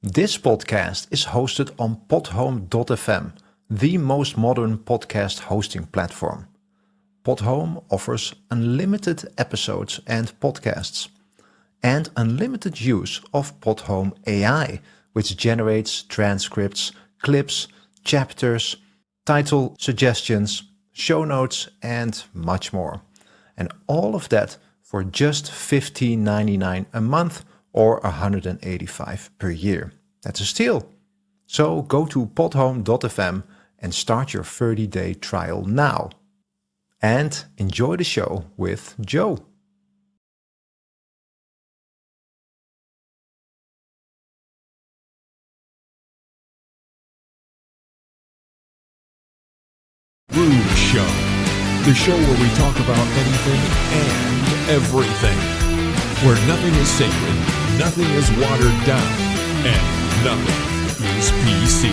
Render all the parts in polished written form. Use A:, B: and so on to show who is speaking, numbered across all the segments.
A: This podcast is hosted on podhome.fm, the most modern podcast hosting platform. Podhome offers unlimited episodes and podcasts, and unlimited use of Podhome AI, which generates transcripts, clips, chapters, title suggestions, show notes, and much more. And all of that for just $15.99 a month or $185 per year. That's a steal. So go to podhome.fm and start your 30-day trial now. And enjoy the show with Joe.
B: Rooz Show, the show where we talk about anything and everything, where nothing is sacred, nothing is watered down, and nothing is PC.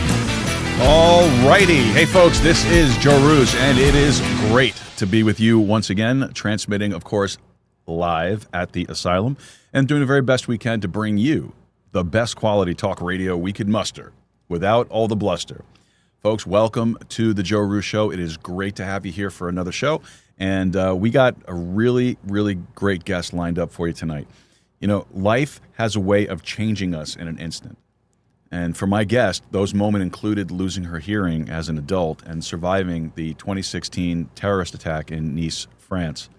C: Alrighty. Hey folks, this is Joe Rooz, and it is great to be with you once again, transmitting, of course, live at the Asylum, and doing the very best we can to bring you the best quality talk radio we could muster without all the bluster. Folks, welcome to the Joe Rooz Show. It is great to have you here for another show, and we got a really, really great guest lined up for you tonight. You know, life has a way of changing us in an instant. And for my guest, those moments included losing her hearing as an adult and surviving the 2016 terrorist attack in Nice, France.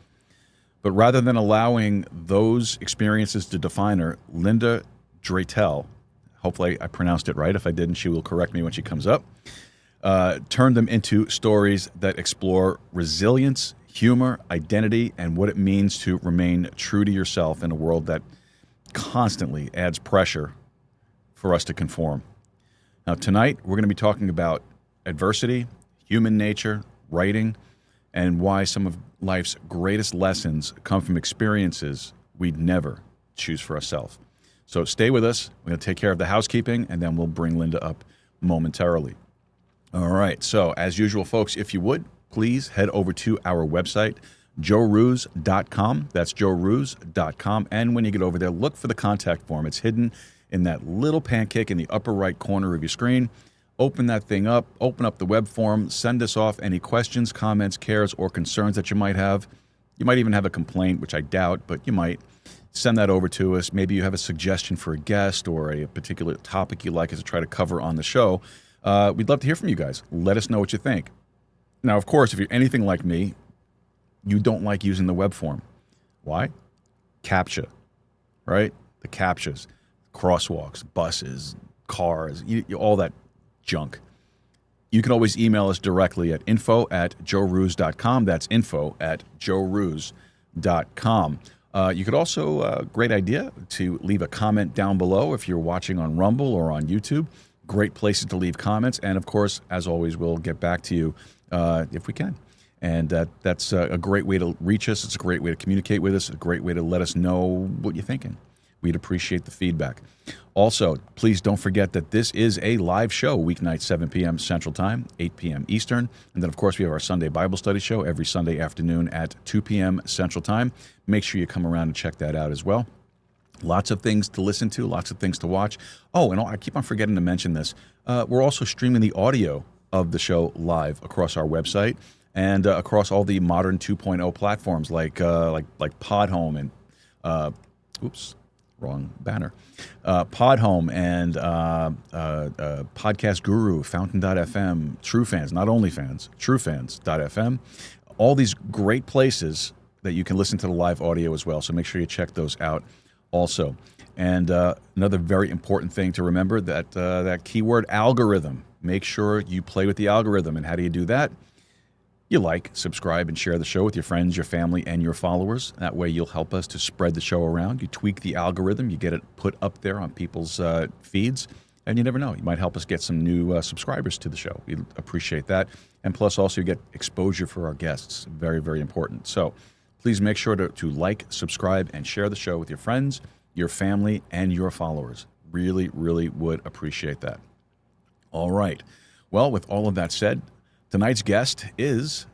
C: But rather than allowing those experiences to define her, Linda Drattell, hopefully I pronounced it right. If I didn't, she will correct me when she comes up, turned them into stories that explore resilience, humor, identity, and what it means to remain true to yourself in a world that constantly adds pressure for us to conform. Now, tonight, we're going to be talking about adversity, human nature, writing, and why some of life's greatest lessons come from experiences we'd never choose for ourselves. So stay with us. We're going to take care of the housekeeping, and then we'll bring Linda up momentarily. All right. So, as usual, folks, if you would, please head over to our website, joerooz.com. That's joerooz.com. And when you get over there, look for the contact form. It's hidden in that little pancake in the upper right corner of your screen. Open that thing up, open up the web form, send us off any questions, comments, cares, or concerns that you might have. You might even have a complaint, which I doubt, but you might. Send that over to us. Maybe you have a suggestion for a guest or a particular topic you'd like us to try to cover on the show. We'd love to hear from you guys. Let us know what you think. Now, of course, if you're anything like me, you don't like using the web form. Why? CAPTCHA, right? The CAPTCHAs, crosswalks, buses, cars, all that junk. You can always email us directly at info@joerooz.com. That's info@joerooz.com. You could also, great idea, to leave a comment down below if you're watching on Rumble or on YouTube. Great places to leave comments. And, of course, as always, we'll get back to you if we can. And that's a great way to reach us. It's a great way to communicate with us. A great way to let us know what you're thinking. We'd appreciate the feedback. Also, please don't forget that this is a live show, weeknight 7 p.m. Central Time, 8 p.m. Eastern. And then, of course, we have our Sunday Bible study show every Sunday afternoon at 2 p.m. Central Time. Make sure you come around and check that out as well. Lots of things to listen to, lots of things to watch. Oh, and I keep on forgetting to mention this. We're also streaming the audio of the show live across our website and across all the modern 2.0 platforms like Podhome and wrong banner. Podhome and Podcast Guru, Fountain.fm, TrueFans, not OnlyFans, TrueFans.fm. All these great places that you can listen to the live audio as well. So make sure you check those out also. And another very important thing to remember, that keyword algorithm. Make sure you play with the algorithm. And how do you do that? You like, subscribe, and share the show with your friends, your family, and your followers. That way you'll help us to spread the show around. You tweak the algorithm. You get it put up there on people's feeds. And you never know. You might help us get some new subscribers to the show. We appreciate that. And plus also you get exposure for our guests. Very, very important. So please make sure to like, subscribe, and share the show with your friends, your family, and your followers. Really, really would appreciate that. All right. Well, with all of that said, tonight's guest is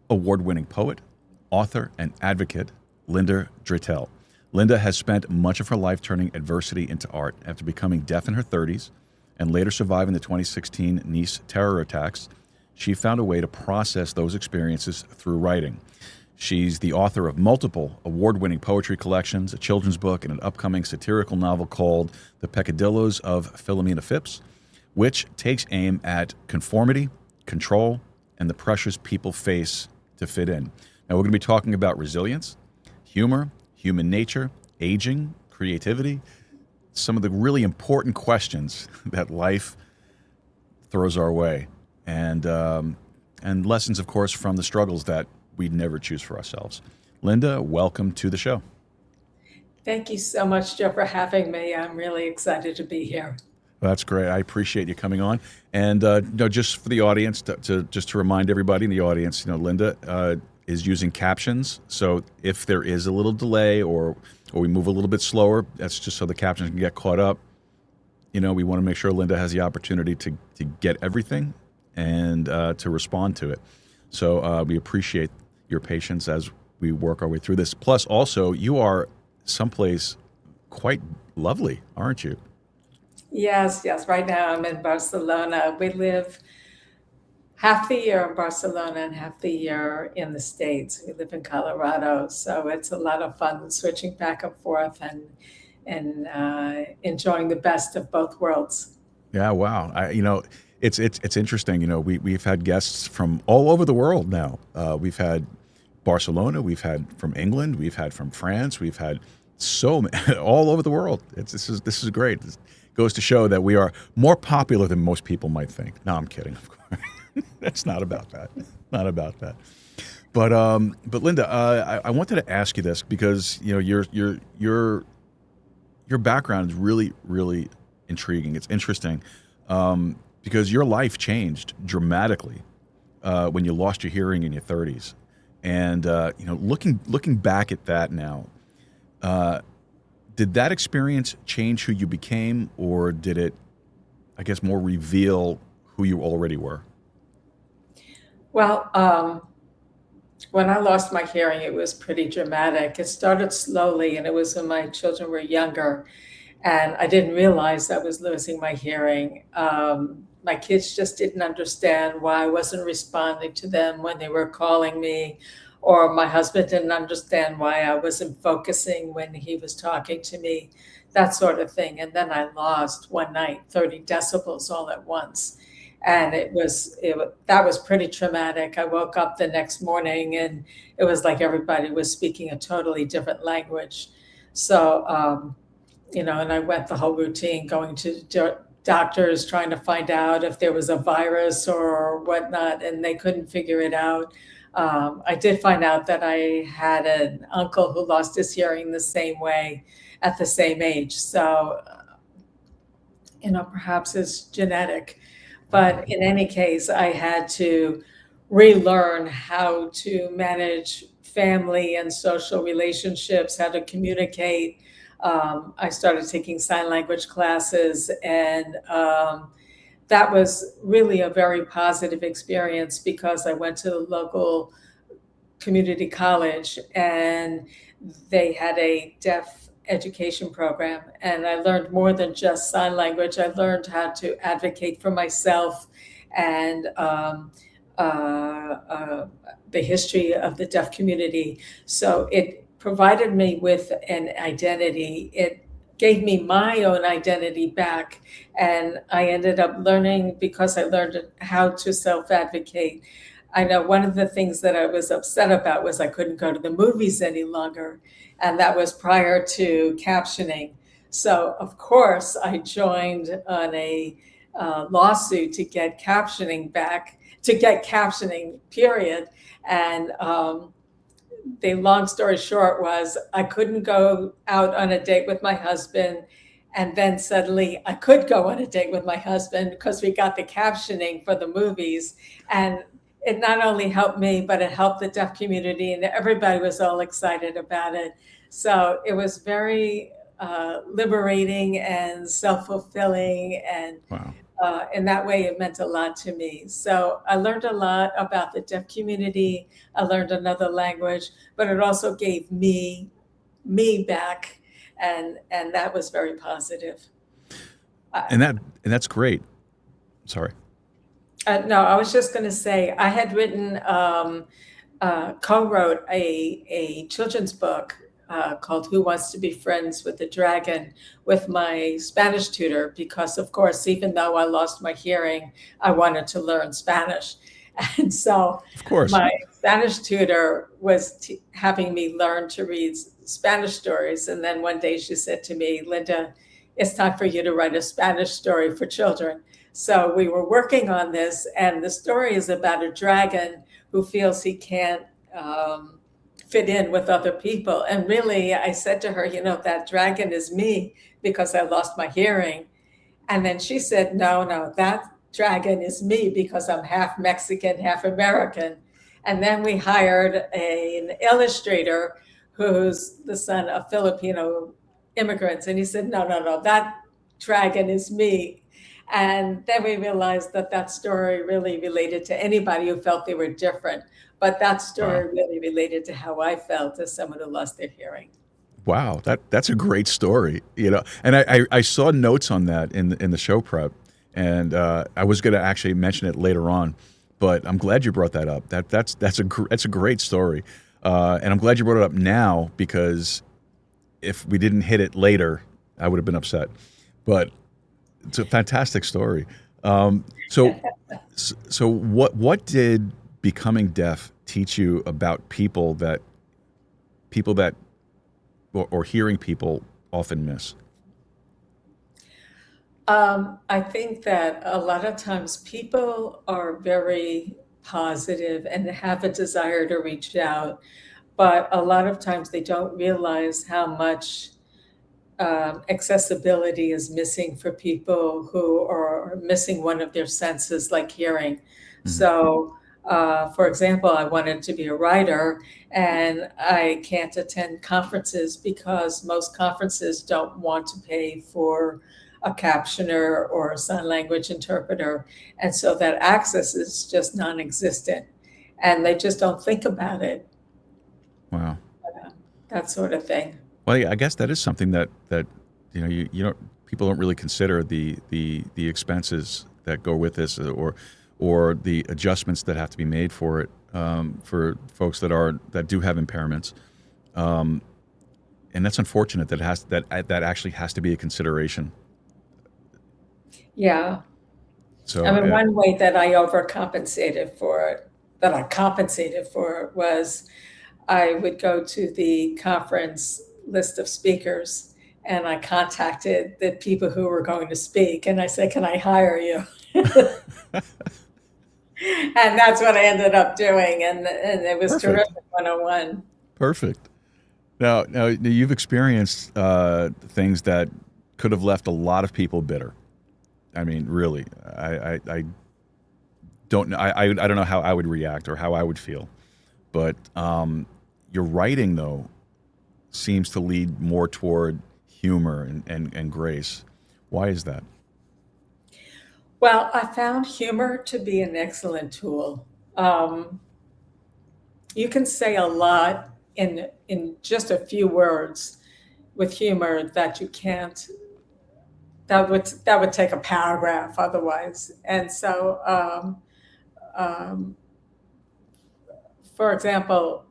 C: award-winning poet, author, and advocate, Linda Drattell. Linda has spent much of her life turning adversity into art. After becoming deaf in her 30s and later surviving the 2016 Nice terror attacks, she found a way to process those experiences through writing. She's the author of multiple award-winning poetry collections, a children's book, and an upcoming satirical novel called The Pecadillos of Philomena Phipps, which takes aim at conformity, control, and the pressures people face to fit in. Now, we're going to be talking about resilience, humor, human nature, aging, creativity, some of the really important questions that life throws our way, and lessons, of course, from the struggles that we'd never choose for ourselves. Linda, welcome to the show.
D: Thank you so much, Joe, for having me. I'm really excited to be here.
C: Well, that's great. I appreciate you coming on. And just for the audience, to remind everybody in the audience, Linda is using captions. So if there is a little delay or we move a little bit slower, that's just so the captions can get caught up. We want to make sure Linda has the opportunity to get everything and to respond to it. So we appreciate your patience as we work our way through this. Plus, also, you are someplace quite lovely, aren't you?
D: Yes. Right now I'm in Barcelona. We live half the year in Barcelona and half the year in the States. We live in Colorado. So it's a lot of fun switching back and forth and enjoying the best of both worlds.
C: Yeah, wow. It's interesting. We've had guests from all over the world now. We've had Barcelona, we've had from England, we've had from France, we've had all over the world. This is great. This goes to show that we are more popular than most people might think. No, I'm kidding, of course. It's not about that. Not about that. But Linda, I wanted to ask you this because your background is really, really intriguing. It's interesting. Because your life changed dramatically when you lost your hearing in your 30s, and looking back at that now, did that experience change who you became, or did it, I guess, more reveal who you already were?
D: Well, when I lost my hearing, it was pretty dramatic. It started slowly, and it was when my children were younger, and I didn't realize I was losing my hearing. My kids just didn't understand why I wasn't responding to them when they were calling me, or my husband didn't understand why I wasn't focusing when he was talking to me, that sort of thing. And then I lost one night 30 decibels all at once. And that was pretty traumatic. I woke up the next morning and it was like everybody was speaking a totally different language. So, and I went the whole routine going to doctors trying to find out if there was a virus or whatnot, and they couldn't figure it out. I did find out that I had an uncle who lost his hearing the same way at the same age. So, perhaps it's genetic. But in any case, I had to relearn how to manage family and social relationships, how to communicate. I started taking sign language classes, and that was really a very positive experience because I went to the local community college and they had a deaf education program. And I learned more than just sign language. I learned how to advocate for myself and the history of the deaf community. So it provided me with an identity. It gave me my own identity back. And I ended up learning, because I learned how to self-advocate. I know one of the things that I was upset about was I couldn't go to the movies any longer. And that was prior to captioning. So of course I joined on a lawsuit to get captioning back, to get captioning, period. And the long story short was I couldn't go out on a date with my husband. And then suddenly I could go on a date with my husband because we got the captioning for the movies. And it not only helped me, but it helped the deaf community, and everybody was all excited about it. So it was very liberating and self-fulfilling. And
C: Wow.
D: In that way, it meant a lot to me. So I learned a lot about the deaf community. I learned another language, but it also gave me me back, and that was very positive.
C: And that's great. Sorry.
D: No, I was just going to say I had written, co-wrote a children's book called "Who Wants to Be Friends with the Dragon" with my Spanish tutor, because, of course, even though I lost my hearing, I wanted to learn Spanish, and so
C: Of course.
D: my Spanish tutor was having me learn to read Spanish stories, and then one day she said to me, "Linda, it's time for you to write a Spanish story for children." So we were working on this, and the story is about a dragon who feels he can't fit in with other people. And really, I said to her, that dragon is me because I lost my hearing. And then she said, no, that dragon is me because I'm half Mexican, half American. And then we hired an illustrator who's the son of Filipino immigrants. And he said, no, that dragon is me. And then we realized that story really related to anybody who felt they were different. But that story really related to how I felt as someone who lost their hearing.
C: Wow, that's a great story, And I saw notes on that in the show prep, and I was going to actually mention it later on, but I'm glad you brought that up. That's a great story, and I'm glad you brought it up now, because if we didn't hit it later, I would have been upset. But it's a fantastic story. So what did becoming deaf teach you about people that or hearing people often miss?
D: I think that a lot of times people are very positive and have a desire to reach out, but a lot of times they don't realize how much accessibility is missing for people who are missing one of their senses, like hearing. Mm-hmm. So, for example, I wanted to be a writer, and I can't attend conferences because most conferences don't want to pay for a captioner or a sign language interpreter. And so that access is just non-existent, and they just don't think about it.
C: Wow.
D: That sort of thing.
C: Well, yeah, I guess that is something that you don't people don't really consider the expenses that go with this, or the adjustments that have to be made for it, for folks that do have impairments, and that's unfortunate that actually has to be a consideration.
D: Yeah.
C: So
D: one way that I compensated for it was I would go to the conference list of speakers, and I contacted the people who were going to speak, and I said, "Can I hire you?" And that's what I ended up doing, and it was
C: Perfect.
D: Terrific 101.
C: Perfect. Now you've experienced things that could have left a lot of people bitter. I mean, really, I don't know. I don't know how I would react or how I would feel, but your writing, though, seems to lead more toward humor and grace. Why is that?
D: Well, I found humor to be an excellent tool. You can say a lot in just a few words with humor that you can't. That would take a paragraph otherwise. And so, for example,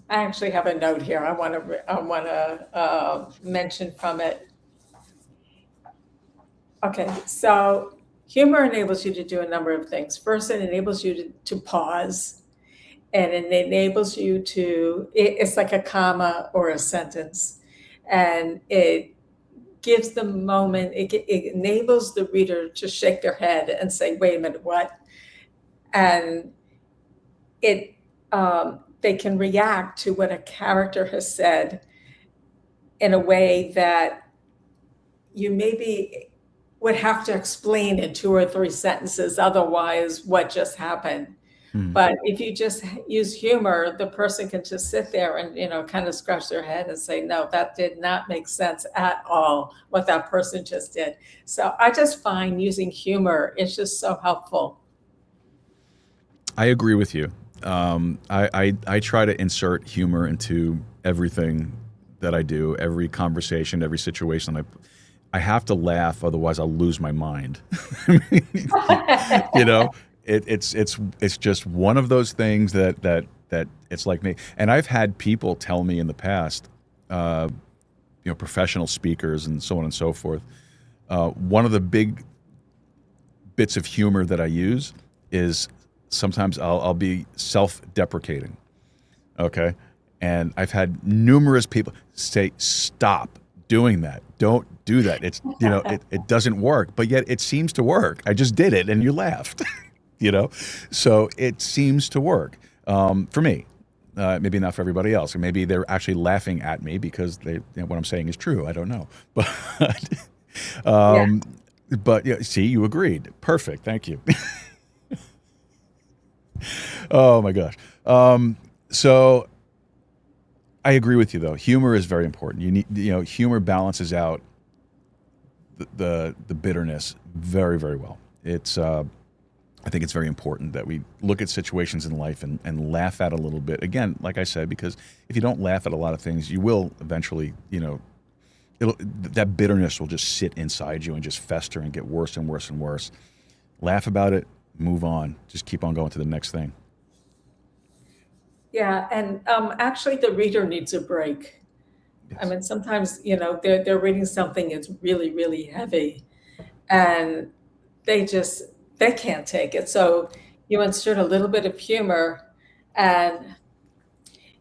D: I actually have a note here. I want to mention from it. Okay, so humor enables you to do a number of things. First, it enables you to pause, and it enables you to. It's like a comma or a sentence, and it gives the moment. It enables the reader to shake their head and say, "Wait a minute, what?" And they can react to what a character has said in a way that you maybe would have to explain in 2 or 3 sentences otherwise what just happened. But if you just use humor, the person can just sit there and kind of scratch their head and say, no, that did not make sense at all, what that person just did. So I just find using humor is just so helpful.
C: I agree with you. I try to insert humor into everything that I do, every conversation, every situation, I have to laugh, otherwise I'll lose my mind. You know, it's just one of those things that it's like me. And I've had people tell me in the past, professional speakers and so on and so forth. One of the big bits of humor that I use is sometimes I'll be self-deprecating. Okay. And I've had numerous people say, stop doing that. Don't do that. It's, it doesn't work, but yet it seems to work. I just did it and you laughed, So it seems to work for me. Maybe not for everybody else. Or maybe they're actually laughing at me because what I'm saying is true. I don't know. But see, you agreed. Perfect. Thank you. Oh my gosh. So I agree with you though. Humor is very important. You need, humor balances out the bitterness very, very well. I think it's very important that we look at situations in life and laugh at a little bit. Again, like I said, because if you don't laugh at a lot of things, you will eventually, that bitterness will just sit inside you and just fester and get worse and worse and worse. Laugh about it, move on, just keep on going to the next thing.
D: Yeah, and actually the reader needs a break. Yes. I mean, sometimes, they're reading something that's really, really heavy, and they can't take it. So you insert a little bit of humor, and,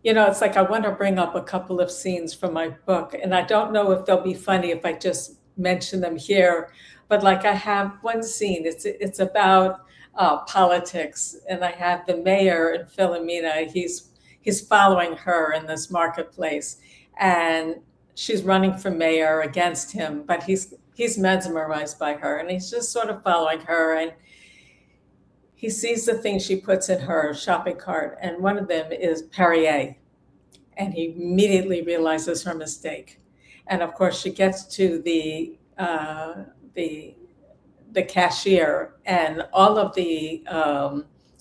D: it's like I want to bring up a couple of scenes from my book, and I don't know if they'll be funny if I just mention them here, but like I have one scene, it's about politics, and I have the mayor in Philomena. He's following her in this marketplace, and she's running for mayor against him, but he's mesmerized by her, and he's just sort of following her, and he sees the things she puts in her shopping cart, and one of them is Perrier, and he immediately realizes her mistake. And of course, she gets to the cashier, and all of the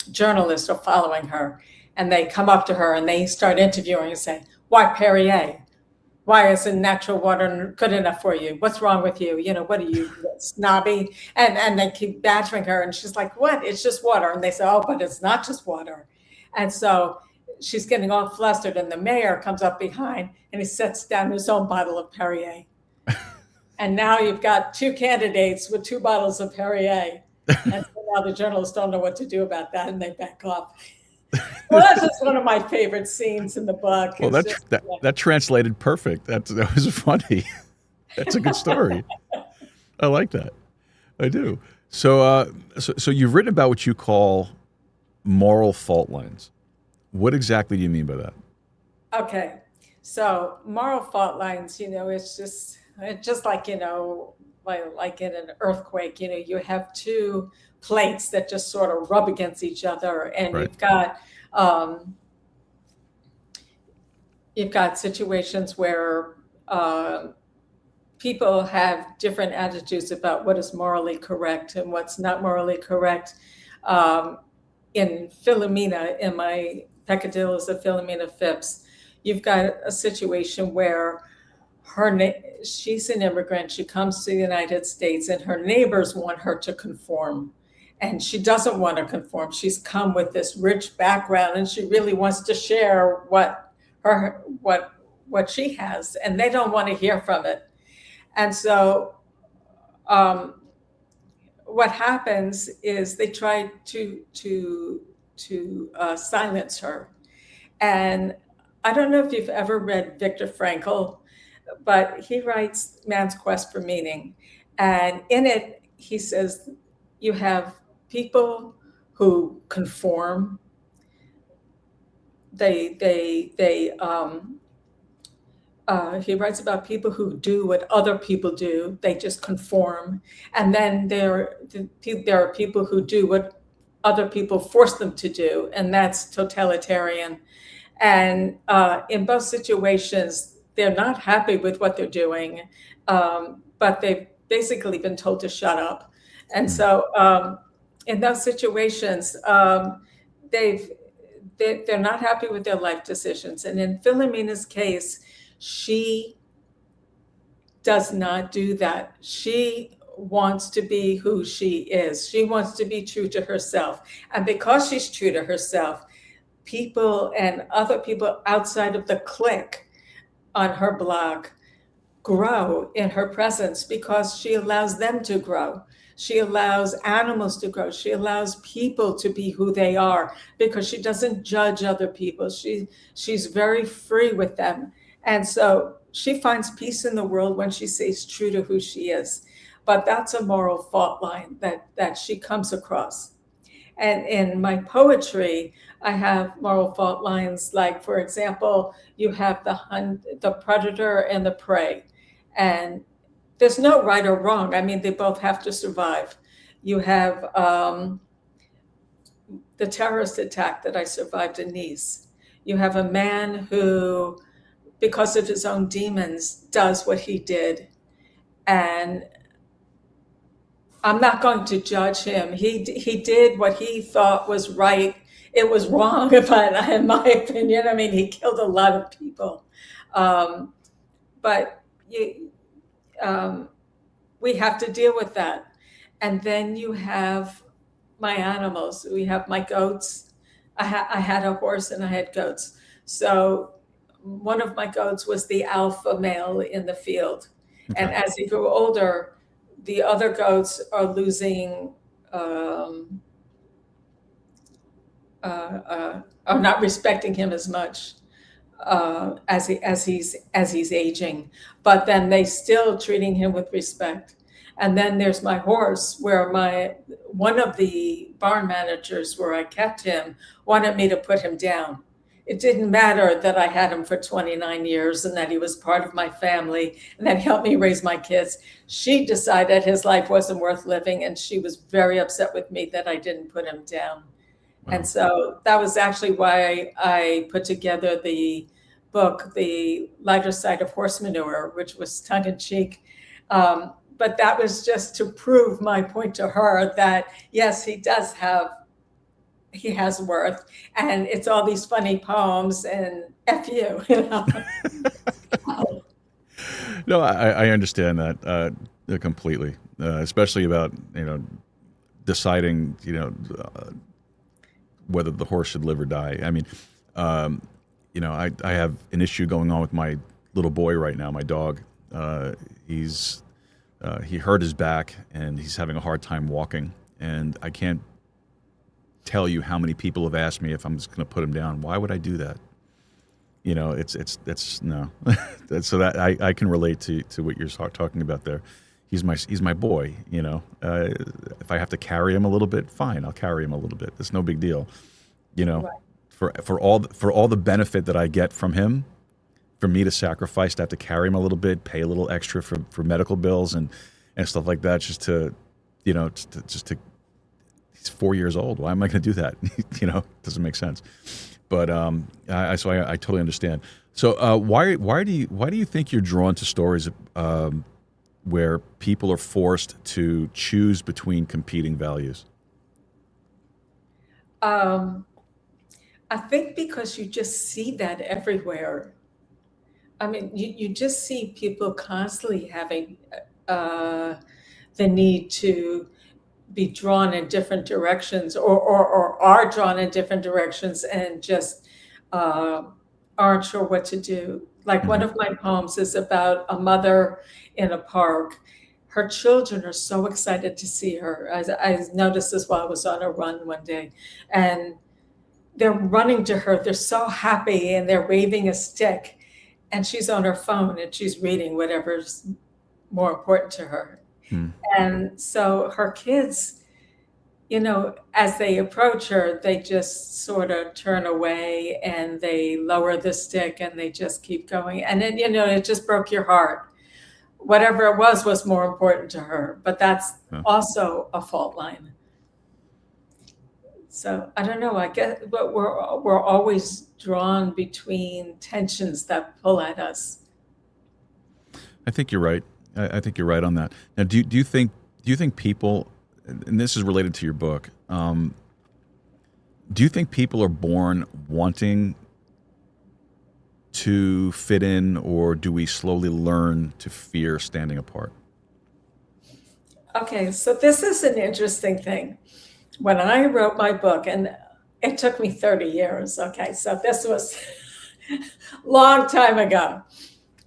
D: journalists are following her, and they come up to her and they start interviewing and say, "Why Perrier? Why isn't natural water good enough for you? What's wrong with you? What are you, snobby?" And they keep badgering her, and she's like, "What? It's just water." And they say, "Oh, but it's not just water." And so she's getting all flustered, and the mayor comes up behind and he sets down his own bottle of Perrier. And now you've got two candidates with two bottles of Perrier. And so now the journalists don't know what to do about that, and they back off. Well, that's just one of my favorite scenes in the book.
C: Well, that translated perfect. That was funny. That's a good story. I like that. I do. So you've written about what you call moral fault lines. What exactly do you mean by that?
D: Okay. So moral fault lines, it's just like, like in an earthquake, you have two plates that just sort of rub against each other, and
C: right.
D: You've got situations where people have different attitudes about what is morally correct and what's not morally correct. In Philomena, in my Pecadillos of Philomena Phipps, you've got a situation where she's an immigrant. She comes to the United States, and her neighbors want her to conform. And she doesn't want to conform. She's come with this rich background, and she really wants to share what she has, and they don't want to hear from it. And so what happens is they try to silence her. And I don't know if you've ever read Viktor Frankl, but he writes Man's Quest for Meaning. And in it, he says, you have people who conform. He writes about people who do what other people do. They just conform. And then there are people who do what other people force them to do, and that's totalitarian. And in both situations, they're not happy with what they're doing, but they've basically been told to shut up. And so in those situations, they're not happy with their life decisions. And in Philomena's case, She does not do that. She wants to be who she is. She wants to be true to herself. And because she's true to herself, people and other people outside of the clique on her blog grow in her presence because she allows them to grow. She allows animals to grow. She allows people to be who they are because she doesn't judge other people. She's very free with them. And so she finds peace in the world when she stays true to who she is. But that's a moral fault line that she comes across. And in my poetry, I have moral fault lines like, for example, you have the predator and the prey. And there's no right or wrong. I mean, they both have to survive. You have the terrorist attack that I survived in Nice. You have a man who, because of his own demons, does what he did. And I'm not going to judge him. He did what he thought was right. It was wrong, but in my opinion, I mean, he killed a lot of people. But we have to deal with that. And then you have my animals. We have my goats. I had a horse and I had goats. So one of my goats was the alpha male in the field. Okay. And as he grew older, the other goats are losing, are not respecting him as much as he's aging. But then they still treating him with respect. And then there's my horse, where one of the barn managers where I kept him wanted me to put him down. It didn't matter that I had him for 29 years and that he was part of my family and that he helped me raise my kids. She decided his life wasn't worth living, and she was very upset with me that I didn't put him down. Wow. And so that was actually why I put together the book, The Lighter Side of Horse Manure, which was tongue-in-cheek. But that was just to prove my point to her that, yes, he has worth, and it's all these funny poems and F you, you know.
C: No, I understand that completely, especially about, deciding, whether the horse should live or die. I mean, I have an issue going on with my little boy right now, my dog. He hurt his back and he's having a hard time walking, and I can't tell you how many people have asked me if I'm just going to put him down. Why would I do that? It's no. So that I can relate to what you're talking about there. He's my boy. If I have to carry him a little bit, fine, I'll carry him a little bit. It's no big deal. Right. For all the benefit that I get from him, for me to sacrifice to have to carry him a little bit, pay a little extra for medical bills and stuff like that, just to he's 4 years old. Why am I going to do that? It doesn't make sense. But I totally understand. So why do you think you're drawn to stories where people are forced to choose between competing values?
D: I think because you just see that everywhere. I mean, you just see people constantly having the need to be drawn in different directions, or are drawn in different directions, and just aren't sure what to do. Like, one of my poems is about a mother in a park. Her children are so excited to see her. I noticed this while I was on a run one day, and they're running to her. They're so happy, and they're waving a stick, and she's on her phone and she's reading whatever's more important to her. And so her kids, as they approach her, they just sort of turn away and they lower the stick and they just keep going. And then, it just broke your heart. Whatever it was more important to her. But that's also a fault line. So I don't know. I guess, but we're always drawn between tensions that pull at us.
C: I think you're right. I think you're right on that. Now, do you think people, and this is related to your book, do you think people are born wanting to fit in, or do we slowly learn to fear standing apart?
D: Okay, so this is an interesting thing. When I wrote my book, and it took me 30 years, okay, so this was long time ago.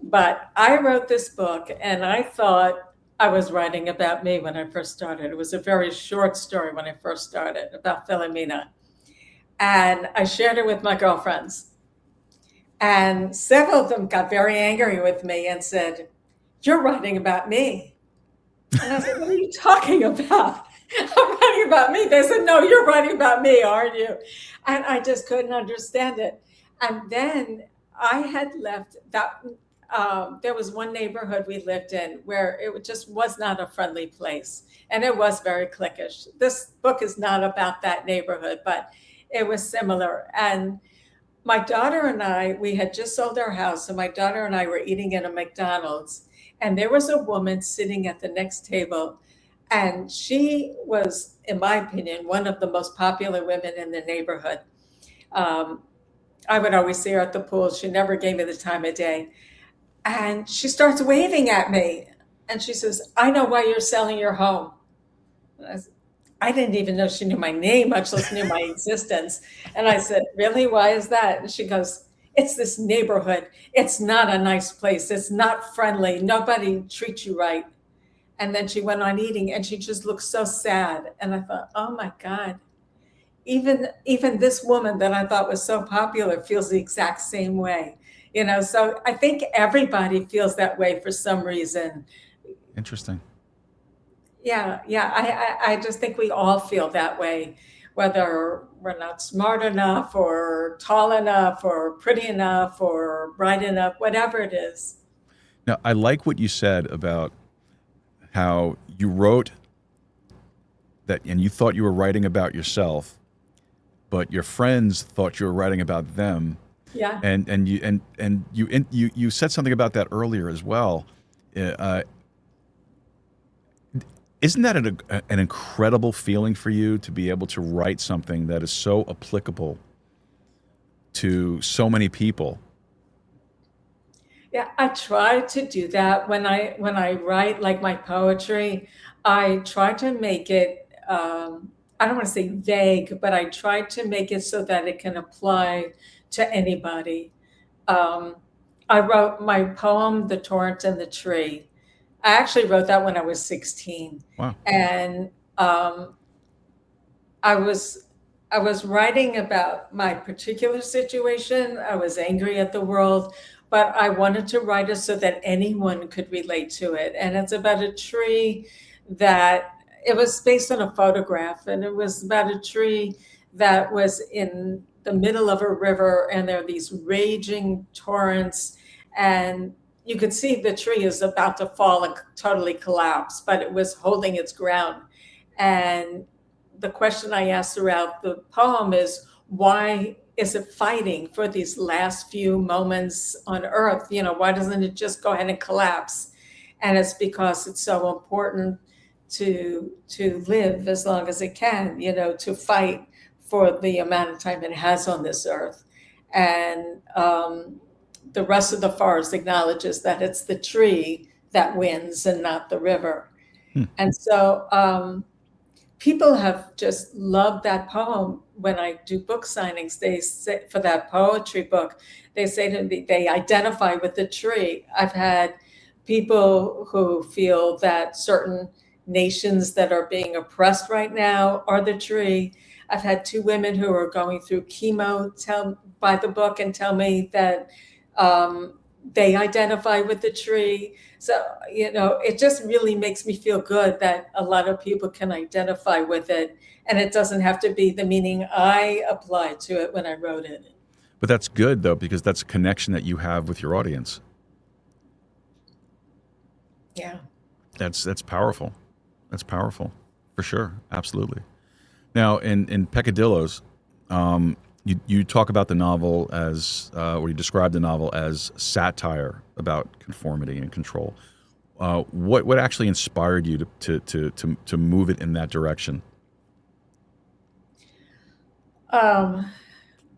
D: But I wrote this book and I thought I was writing about me when I first started. It was a very short story when I first started about Philomena. And I shared it with my girlfriends. And several of them got very angry with me and said, "You're writing about me." And I said, "What are you talking about?" "I'm writing about me." They said, "No, you're writing about me, aren't you?" And I just couldn't understand it. And then I had left that. There was one neighborhood we lived in where it just was not a friendly place, and it was very cliquish. This book is not about that neighborhood, but it was similar. And my daughter and I, we had just sold our house, and my daughter and I were eating at a McDonald's, and there was a woman sitting at the next table, and she was, in my opinion, one of the most popular women in the neighborhood. Um, I would always see her at the pool. She never gave me the time of day. And she starts waving at me. And she says, "I know why you're selling your home." I didn't even know she knew my name, much less knew my existence. And I said, "Really? Why is that?" And she goes, "It's this neighborhood. It's not a nice place. It's not friendly. Nobody treats you right." And then she went on eating and she just looked so sad. And I thought, oh my God, even this woman that I thought was so popular feels the exact same way. So I think everybody feels that way for some reason.
C: Interesting.
D: Yeah, yeah. I just think we all feel that way, whether we're not smart enough or tall enough or pretty enough or bright enough, whatever it is.
C: Now, I like what you said about how you wrote that, and you thought you were writing about yourself, but your friends thought you were writing about them.
D: Yeah.
C: And you said something about that earlier as well. Isn't that an incredible feeling for you to be able to write something that is so applicable to so many people?
D: Yeah, I try to do that when I write like my poetry. I try to make it. I don't want to say vague, but I try to make it so that it can apply to anybody. Um, I wrote my poem, "The Torrent and the Tree." I actually wrote that when I was 16,
C: Wow.
D: and I was writing about my particular situation. I was angry at the world, but I wanted to write it so that anyone could relate to it. And it's about a tree that it was based on a photograph, and it was about a tree that was in the middle of a river, and there are these raging torrents, and you could see the tree is about to fall and totally collapse, but it was holding its ground. And the question I asked throughout the poem is, why is it fighting for these last few moments on earth? Why doesn't it just go ahead and collapse? And it's because it's so important to live as long as it can, to fight for the amount of time it has on this earth. And the rest of the forest acknowledges that it's the tree that wins and not the river. And so people have just loved that poem. When I do book signings, they say, for that poetry book, they say to me, they identify with the tree. I've had people who feel that certain nations that are being oppressed right now are the tree. I've had two women who are going through chemo buy the book and tell me that they identify with the tree. So, it just really makes me feel good that a lot of people can identify with it. And it doesn't have to be the meaning I applied to it when I wrote it.
C: But that's good, though, because that's a connection that you have with your audience.
D: Yeah.
C: That's powerful. That's powerful, for sure. Absolutely. Now, in Pecadillos, you talk about the novel as, or you describe the novel as satire about conformity and control. What actually inspired you to move it in that direction?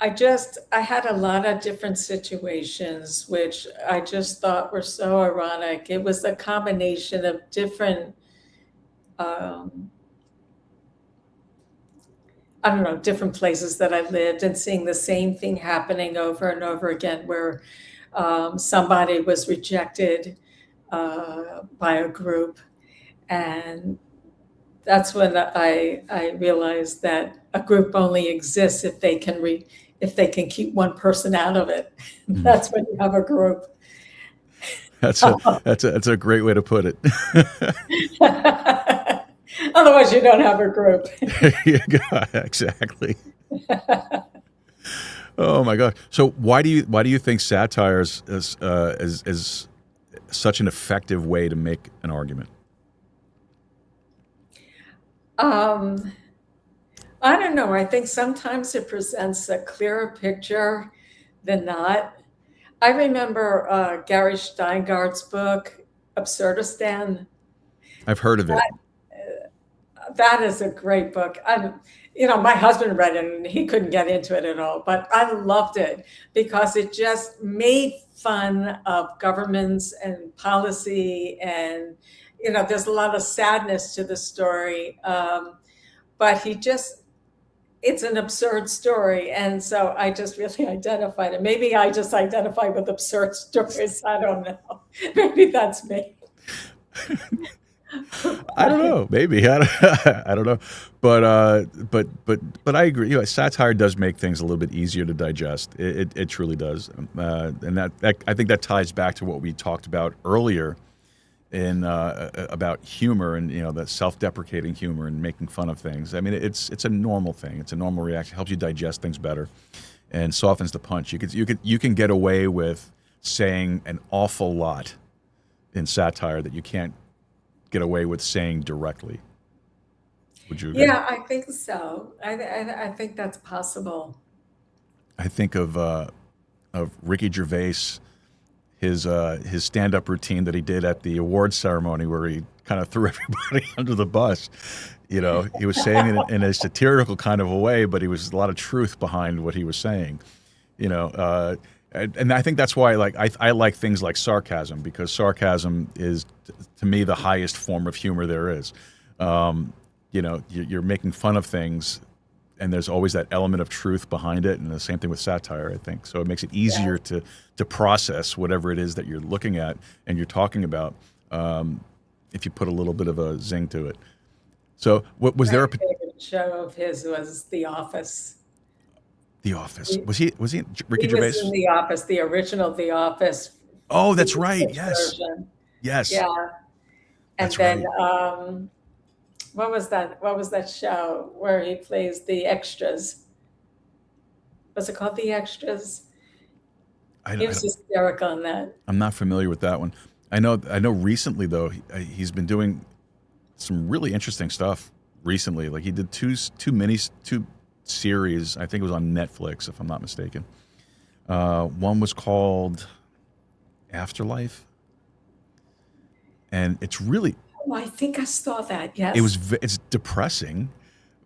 D: I had a lot of different situations, which I just thought were so ironic. It was a combination of different, um, I don't know, different places that I lived and seeing the same thing happening over and over again, where somebody was rejected by a group. And that's when I realized that a group only exists if they can if they can keep one person out of it. That's when you have a group.
C: That's a great way to put it.
D: Otherwise, you don't have a group.
C: Yeah, exactly. Oh my gosh! So why do you think satire is such an effective way to make an argument?
D: I don't know. I think sometimes it presents a clearer picture than not. I remember Gary Steingart's book, Absurdistan.
C: I've heard of it.
D: That is a great book. My husband read it and he couldn't get into it at all, but I loved it because it just made fun of governments and policy, and there's a lot of sadness to the story, but it's an absurd story, and so I just really identified it. Maybe I just identify with absurd stories. I don't know. Maybe that's me.
C: I don't know. Maybe I don't know, but I agree. Satire does make things a little bit easier to digest. It truly does, and that I think that ties back to what we talked about earlier in about humor and that self-deprecating humor and making fun of things. I mean, it's a normal thing. It's a normal reaction. It helps you digest things better, and softens the punch. You can get away with saying an awful lot in satire that you can't get away with saying directly. Would you agree?
D: Yeah, I think so. I think that's possible.
C: I think of Ricky Gervais, his stand-up routine that he did at the awards ceremony, where he kind of threw everybody under the bus. He was saying it in a satirical kind of a way, but he was a lot of truth behind what he was saying. And I think that's why I like things like sarcasm, because sarcasm is, to me, the highest form of humor there is. You're making fun of things, and there's always that element of truth behind it, and the same thing with satire, I think. So it makes it easier to process whatever it is that you're looking at and you're talking about, if you put a little bit of a zing to it. So was there a
D: favorite show of his was The Office.
C: The Office. Was he Ricky
D: He
C: Gervais?
D: was in The Office, the original The Office.
C: Oh, that's right. Yes.
D: Version.
C: Yes.
D: Yeah. And
C: That's
D: then
C: right.
D: what was that show where he plays the extras? Was it called The Extras? He was hysterical in that.
C: I'm not familiar with that one. I know recently though, he's been doing some really interesting stuff recently. Like he did two series. I think it was on Netflix, if I'm not mistaken. One was called Afterlife, and it's really.
D: Oh, I think I saw that. Yes.
C: It's depressing,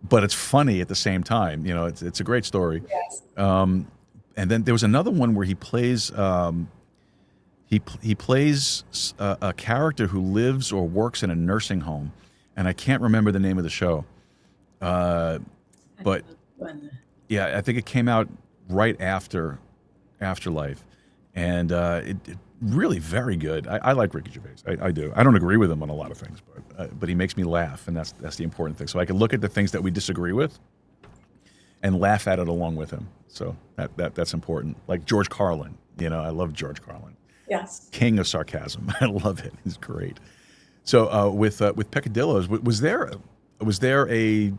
C: but it's funny at the same time. It's a great story.
D: Yes.
C: And then there was another one where he plays he plays a character who lives or works in a nursing home, and I can't remember the name of the show. But yeah, I think it came out right after Afterlife, and it really very good. I like Ricky Gervais. I do. I don't agree with him on a lot of things, but he makes me laugh, and that's the important thing. So I can look at the things that we disagree with and laugh at it along with him. So that's important. Like George Carlin. I love George Carlin.
D: Yes.
C: King of sarcasm. I love it. He's great. So with Pecadillos, was there a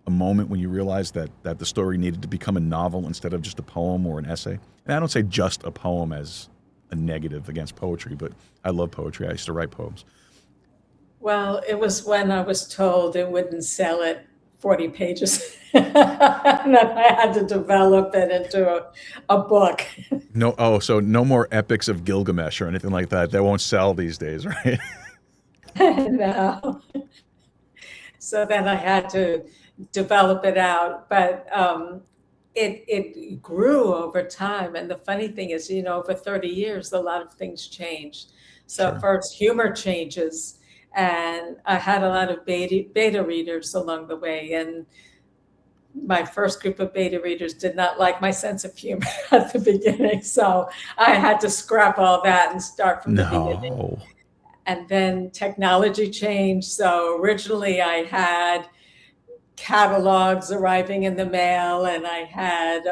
C: moment when you realized that the story needed to become a novel instead of just a poem or an essay? And I don't say just a poem as a negative against poetry, but I love poetry. I used to write poems.
D: Well, it was when I was told it wouldn't sell at 40 pages. And then I had to develop it into a book.
C: So no more epics of Gilgamesh or anything like that. That won't sell these days, right?
D: No. So then I had to develop it out. But it grew over time. And the funny thing is, over 30 years, a lot of things changed. So
C: Sure.
D: first, humor changes. And I had a lot of beta readers along the way. And my first group of beta readers did not like my sense of humor at the beginning. So I had to scrap all that and start from the beginning.
C: No.
D: And then technology changed. So originally I had catalogs arriving in the mail, and I had,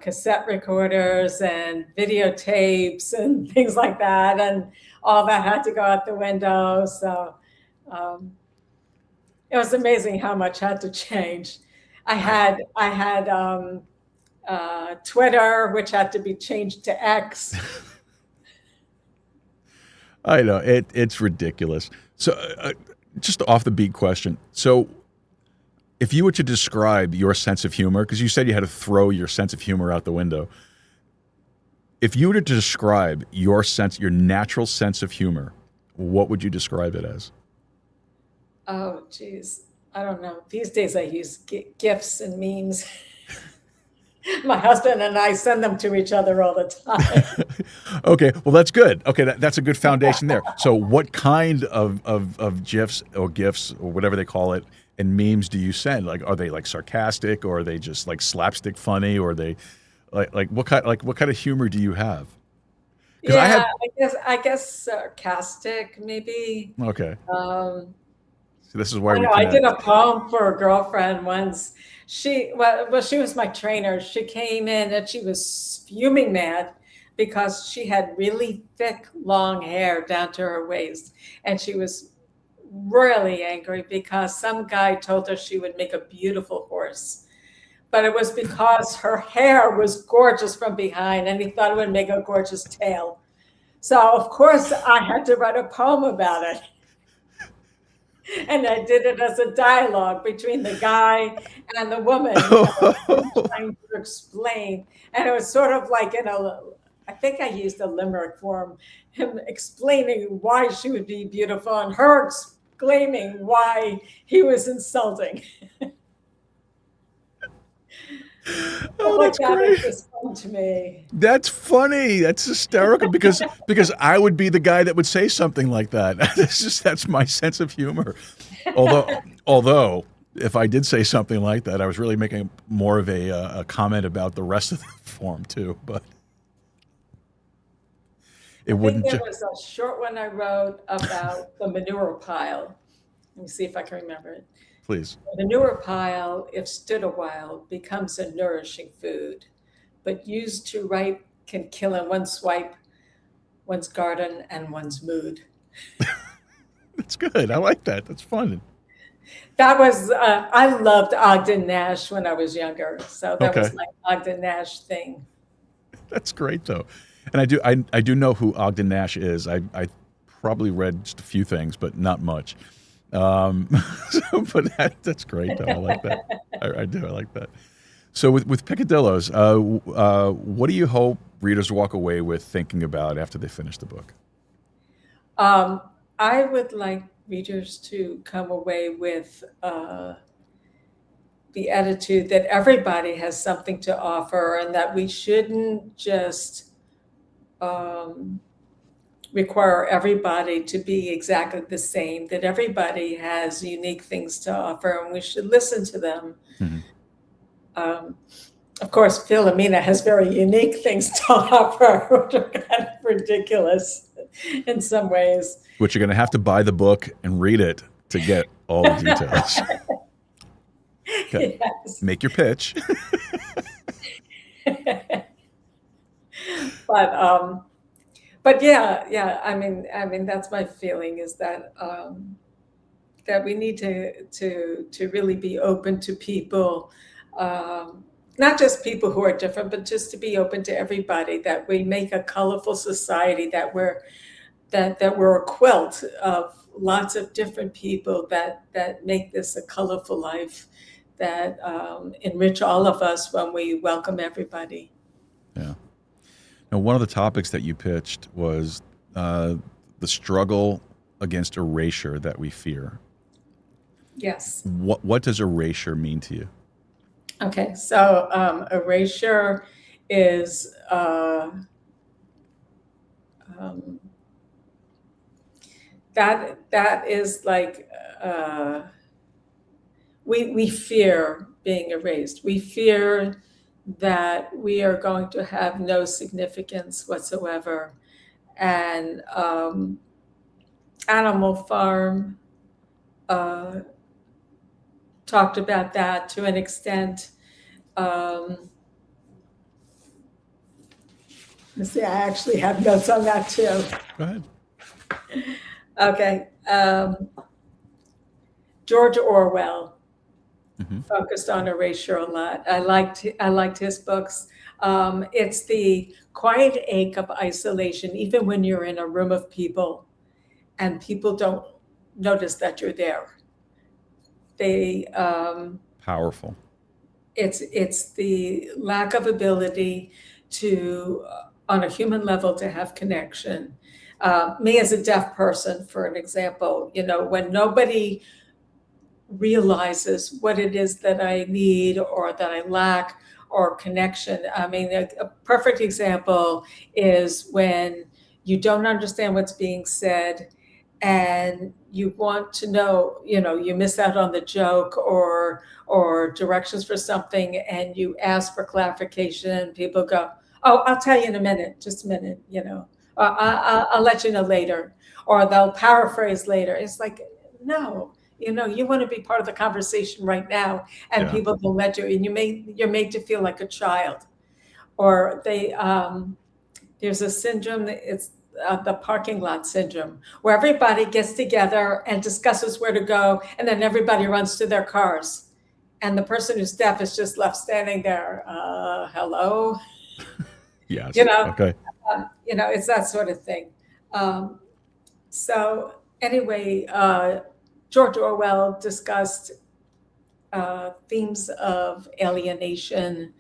D: cassette recorders and videotapes and things like that. And all that had to go out the window. So it was amazing how much had to change. I had Twitter, which had to be changed to X.
C: I know it's ridiculous. So, just off the beat question. So, if you were to describe your sense of humor, because you said you had to throw your sense of humor out the window, if you were to describe your natural sense of humor, what would you describe it as?
D: Oh, geez. I don't know. These days I use GIFs and memes. My husband and I send them to each other all the time.
C: Okay, well, that's good. Okay, that's a good foundation there. So what kind of GIFs or GIFs or whatever they call it and memes do you send? Like, are they like sarcastic, or are they just like slapstick funny, or are they like what kind of humor do you have?
D: Yeah, I guess sarcastic, maybe.
C: Okay. So this is why
D: I did a poem for a girlfriend once. She was my trainer. She came in and she was fuming mad because she had really thick, long hair down to her waist. And she was really angry because some guy told her she would make a beautiful horse. But it was because her hair was gorgeous from behind, and he thought it would make a gorgeous tail. So, of course, I had to write a poem about it. And I did it as a dialogue between the guy and the woman, trying to explain. And it was sort of like I think I used a limerick form, him explaining why she would be beautiful and her exclaiming why he was insulting.
C: Oh, that's great.
D: Just fun to me.
C: That's funny. That's hysterical because I would be the guy that would say something like that. That's my sense of humor. Although if I did say something like that, I was really making more of a comment about the rest of the form too. But it wouldn't.
D: There was a short one I wrote about the manure pile. Let me see if I can remember it.
C: Please.
D: The manure pile, if stood a while, becomes a nourishing food, but used too right can kill in one swipe one's garden and one's mood.
C: That's good. I like that. That's fun.
D: That was, I loved Ogden Nash when I was younger. So that was my Ogden Nash thing. That's
C: great, though. And I do know who Ogden Nash is. I probably read just a few things, but not much. But that's great, though. I like that. I do. I like that. So with Pecadillos, what do you hope readers walk away with thinking about after they finish the book?
D: I would like readers to come away with the attitude that everybody has something to offer, and that we shouldn't just require everybody to be exactly the same, that everybody has unique things to offer and we should listen to them.
C: Mm-hmm.
D: Of course, Philomena has very unique things to offer, which are kind of ridiculous in some ways.
C: Which you're going to have to buy the book and read it to get all the details. Okay. Yes. Make your pitch.
D: But yeah. I mean, that's my feeling, is that that we need to really be open to people, not just people who are different, but just to be open to everybody. That we make a colorful society. That we're a quilt of lots of different people that make this a colorful life, that enrich all of us when we welcome everybody.
C: Yeah. Now, one of the topics that you pitched was the struggle against erasure that we fear.
D: Yes.
C: What does erasure mean to you?
D: Okay, so Erasure is um, that is like we fear being erased. We fear that we are going to have no significance whatsoever. And Animal Farm uh, talked about that to an extent. Um, let's see, I actually have notes on that too.
C: Go ahead.
D: Okay. George Orwell
C: Mhm.
D: focused on erasure a lot. I liked his books. It's the quiet ache of isolation, even when you're in a room of people and people don't notice that you're there. They
C: Powerful.
D: it's the lack of ability to, on a human level, to have connection. Me as a deaf person, for an example, when nobody realizes what it is that I need or that I lack or connection. I mean, a perfect example is when you don't understand what's being said and you want to know, you miss out on the joke or directions for something and you ask for clarification and people go, "Oh, I'll tell you in a minute, just a minute, I'll let you know later," or they'll paraphrase later. It's like, no, you want to be part of the conversation right now, and
C: Yeah.
D: people don't let you, and you're made to feel like a child. Or there's a syndrome, it's the parking lot syndrome, where everybody gets together and discusses where to go, and then everybody runs to their cars, and the person who's deaf is just left standing there. Hello,
C: Yes.
D: you know,
C: Okay.
D: it's that sort of thing. Um, so anyway, George Orwell discussed themes of alienation,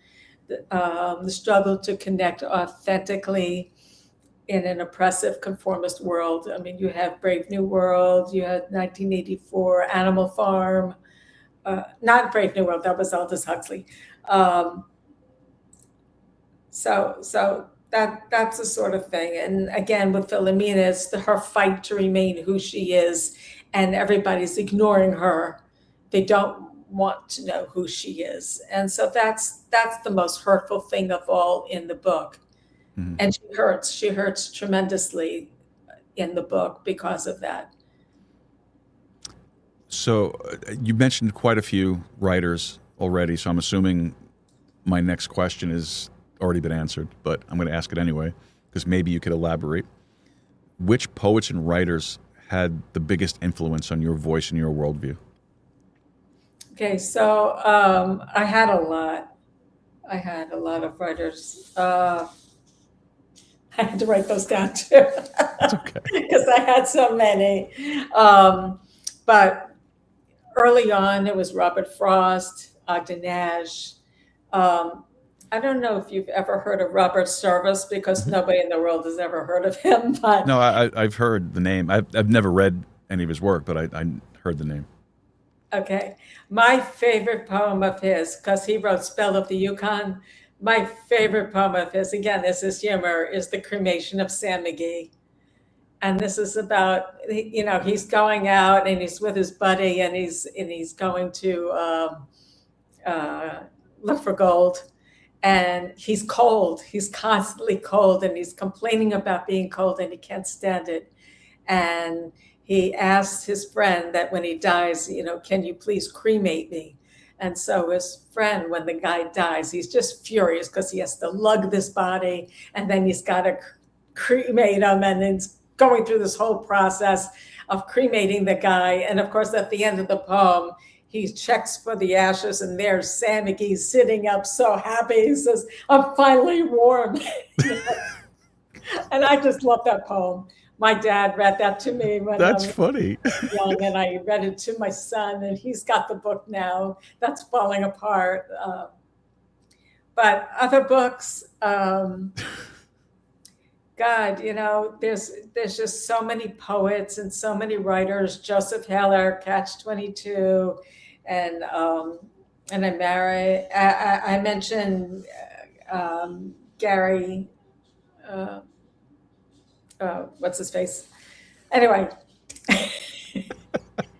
D: the struggle to connect authentically in an oppressive conformist world. I mean, you have Brave New World, you had 1984, Animal Farm, not Brave New World, that was Aldous Huxley. Um, so that's the sort of thing. And again, with Philomena, it's her fight to remain who she is, and everybody's ignoring her. They don't want to know who she is, and so that's the most hurtful thing of all in the book.
C: Mhm.
D: And she hurts tremendously in the book because of that.
C: So you mentioned quite a few writers already, so I'm assuming my next question has already been answered, but I'm going to ask it anyway because maybe you could elaborate. Which poets and writers had the biggest influence on your voice and your worldview?
D: Okay, so I had a lot. I had a lot of writers. I had to write those down too.
C: It's okay.
D: Because I had so many. But early on, it was Robert Frost, Ogden Nash. Um, I don't know if you've ever heard of Robert Service, because nobody in the world has ever heard of him. But
C: No, I've heard the name. I've never read any of his work, but I heard the name.
D: okay, my favorite poem of his, because he wrote Spell of the Yukon, my favorite poem of his, again, this is humor, is The Cremation of Sam McGee. And this is about, he's going out and he's with his buddy and he's going to look for gold, and he's cold. He's constantly cold, and he's complaining about being cold, and he can't stand it. And he asks his friend that when he dies, can you please cremate me? And so his friend, when the guy dies, he's just furious because he has to lug this body, and then he's got to cremate him, and it's going through this whole process of cremating the guy. And of course, at the end of the poem, he checks for the ashes, and there's Sam McGee sitting up so happy. He says, "I'm finally warm." And I just love that poem. My dad read that to me when I
C: That's
D: was
C: funny.
D: young, and I read it to my son, and he's got the book now. That's falling apart. But other books, God, there's just so many poets and so many writers. Joseph Heller, Catch 22, and and I married. I mentioned Gary. Uh, what's his face? Anyway,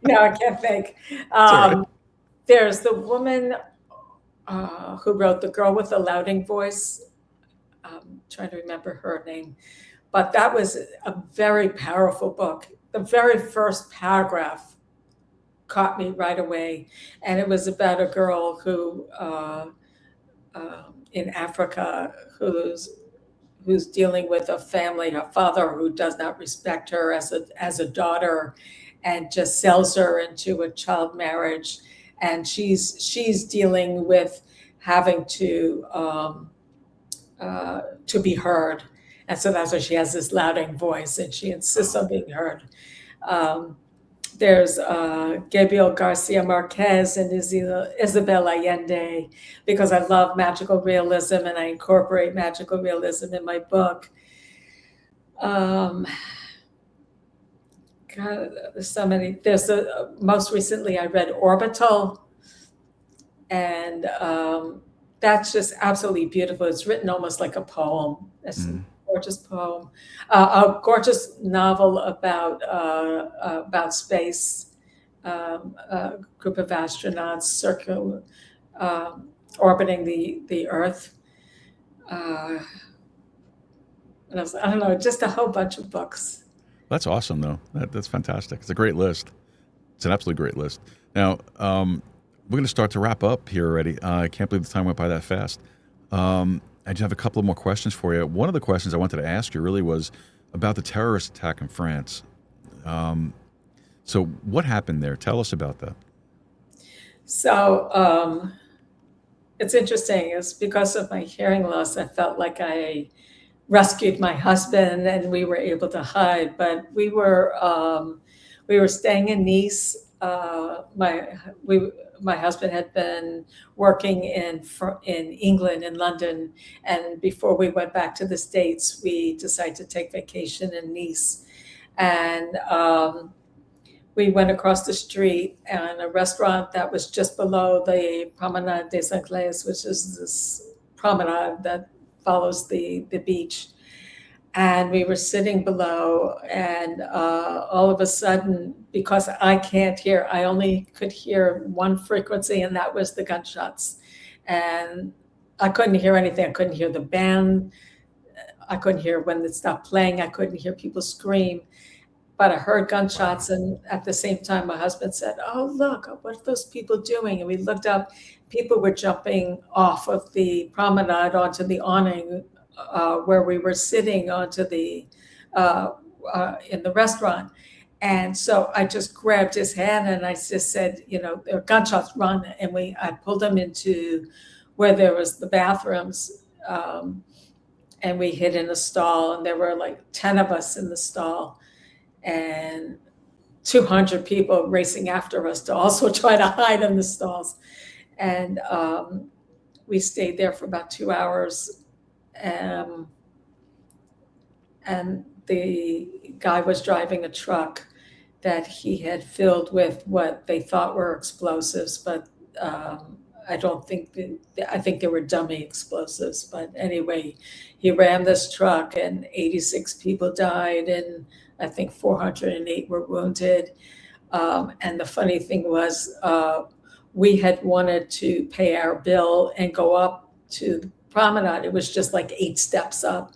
D: no, I can't think.
C: It's all right.
D: There's the woman who wrote The Girl with the Louding Voice. I'm trying to remember her name, but that was a very powerful book. The very first paragraph caught me right away, and it was about a girl who in Africa who's dealing with a family, a father who does not respect her as a daughter, and just sells her into a child marriage, and she's dealing with having to be heard, and so that's why she has this louding voice, and she insists on being heard. Um, there's Gabriel Garcia Marquez and Isabel Allende, because I love magical realism and I incorporate magical realism in my book. God, there's so many. Most recently I read Orbital, and that's just absolutely beautiful. It's written almost like a poem. It's a gorgeous poem, a gorgeous novel about space, a group of astronauts orbiting the Earth. I don't know, just a whole bunch of books.
C: That's awesome, though. That's fantastic. It's a great list. It's an absolutely great list. Now, we're going to start to wrap up here already. I can't believe the time went by that fast. I just have a couple of more questions for you. One of the questions I wanted to ask you really was about the terrorist attack in France. So what happened there? Tell us about that.
D: So it's interesting. It's because of my hearing loss, I felt like I rescued my husband and we were able to hide. But we were staying in Nice. My husband had been working in England, in London, and before we went back to the States, we decided to take vacation in Nice, and we went across the street and a restaurant that was just below the Promenade des Anglais, which is this promenade that follows the beach. And we were sitting below, and all of a sudden, because I can't hear, I only could hear one frequency, and that was the gunshots. And I couldn't hear anything. I couldn't hear the band. I couldn't hear when it stopped playing. I couldn't hear people scream. But I heard gunshots, and at the same time, my husband said, "Oh, look, what are those people doing?" And we looked up. People were jumping off of the promenade onto the awning where we were sitting onto the in the restaurant. And so I just grabbed his hand and I just said, there are gunshots, run. And I pulled him into where there was the bathrooms, and we hid in a stall, and there were like 10 of us in the stall and 200 people racing after us to also try to hide in the stalls. And we stayed there for about 2 hours. And the guy was driving a truck that he had filled with what they thought were explosives, but I think they were dummy explosives. But anyway, he ran this truck and 86 people died and I think 408 were wounded. And the funny thing was, we had wanted to pay our bill and go up to the promenade. It was just like 8 steps up.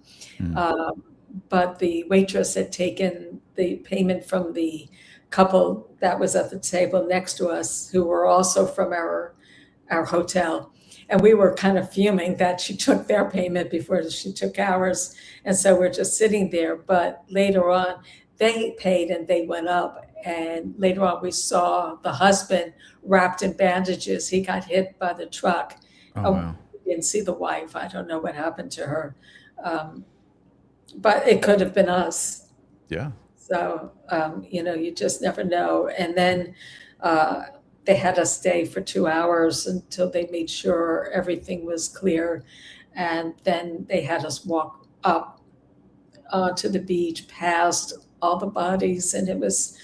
D: But the waitress had taken the payment from the couple that was at the table next to us, who were also from our hotel. And we were kind of fuming that she took their payment before she took ours. And so we're just sitting there. But later on, they paid and they went up. And later on, we saw the husband wrapped in bandages. He got hit by the truck.
C: Oh, wow.
D: We didn't see the wife. I don't know what happened to her. But it could have been us.
C: Yeah.
D: So, you just never know. And then they had us stay for 2 hours until they made sure everything was clear. And then they had us walk up to the beach past all the bodies. And it was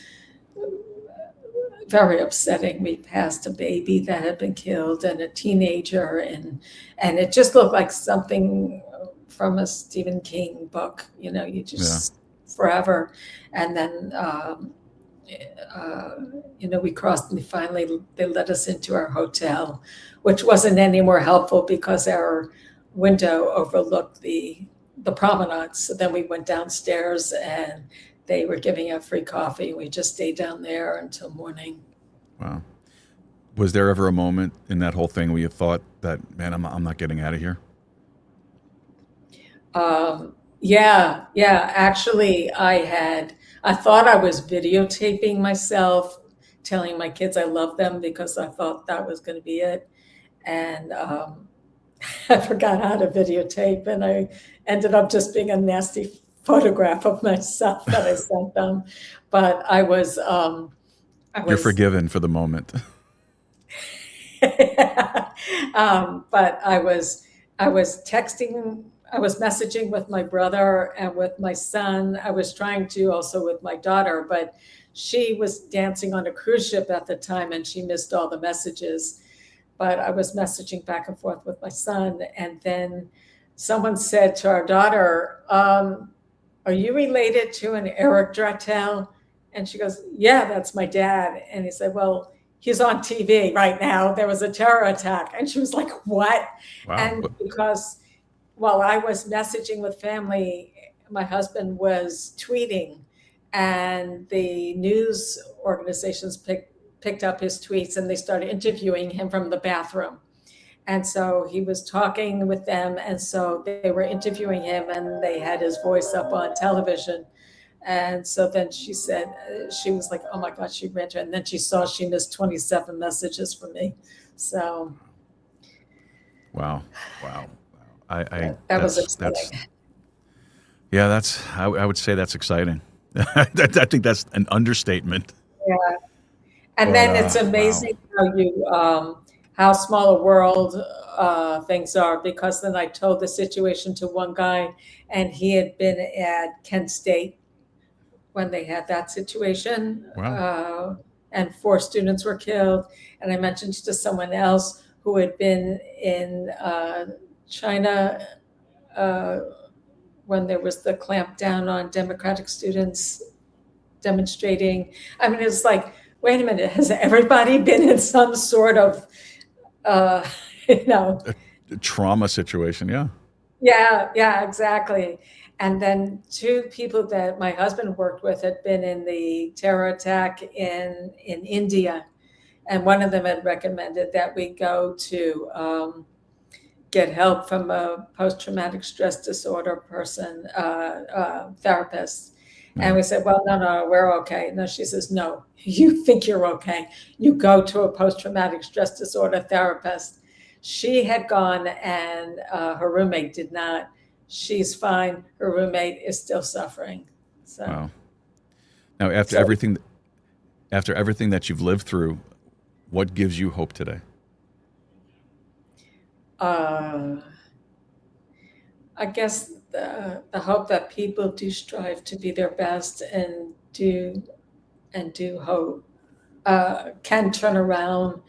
D: very upsetting. We passed a baby that had been killed and a teenager, and it just looked like something from a Stephen King book. You just forever. And then we crossed, and finally they let us into our hotel, which wasn't any more helpful because our window overlooked the promenade. So then we went downstairs, and they were giving out free coffee. We just stayed down there until morning.
C: Wow. Was there ever a moment in that whole thing where you thought that, man, I'm not getting out of here?
D: Yeah. Actually, I thought I was videotaping myself, telling my kids I love them, because I thought that was going to be it. And I forgot how to videotape, and I ended up just being a nasty photograph of myself that I sent them. But
C: You're forgiven for the moment.
D: But I was messaging with my brother and with my son. I was trying to also with my daughter, but she was dancing on a cruise ship at the time, and she missed all the messages. But I was messaging back and forth with my son. And then someone said to our daughter, are you related to an Eric Drattell? And she goes, yeah, that's my dad. And he said, well, he's on TV right now. There was a terror attack. And she was like, what?
C: Wow.
D: And because while I was messaging with family, my husband was tweeting, and the news organizations picked up his tweets, and they started interviewing him from the bathroom. And so he was talking with them, and so they were interviewing him, and they had his voice up on television. And so then she said, she was like, oh my God, she ran to her. And then she saw she missed 27 messages from me. So.
C: Wow.
D: That was exciting.
C: I would say that's exciting. I think that's an understatement.
D: Yeah. And then it's amazing how small a world things are, because then I told the situation to one guy, and he had been at Kent State when they had that situation.
C: Wow.
D: And 4 students were killed. And I mentioned to someone else who had been in China when there was the clampdown on Democratic students demonstrating. I mean, it's like, wait a minute, has everybody been in some sort of,
C: A trauma situation, yeah.
D: Yeah, exactly. And then 2 people that my husband worked with had been in the terror attack in India. And one of them had recommended that we go to get help from a post-traumatic stress disorder person, therapist. And we said, well, no, we're okay. No, she says, no, you think you're okay. You go to a post-traumatic stress disorder therapist. She had gone, and her roommate did not. She's fine. Her roommate is still suffering. So.
C: Wow. Now, after everything that you've lived through, what gives you hope today?
D: I guess the hope that people do strive to be their best and do hope can turn around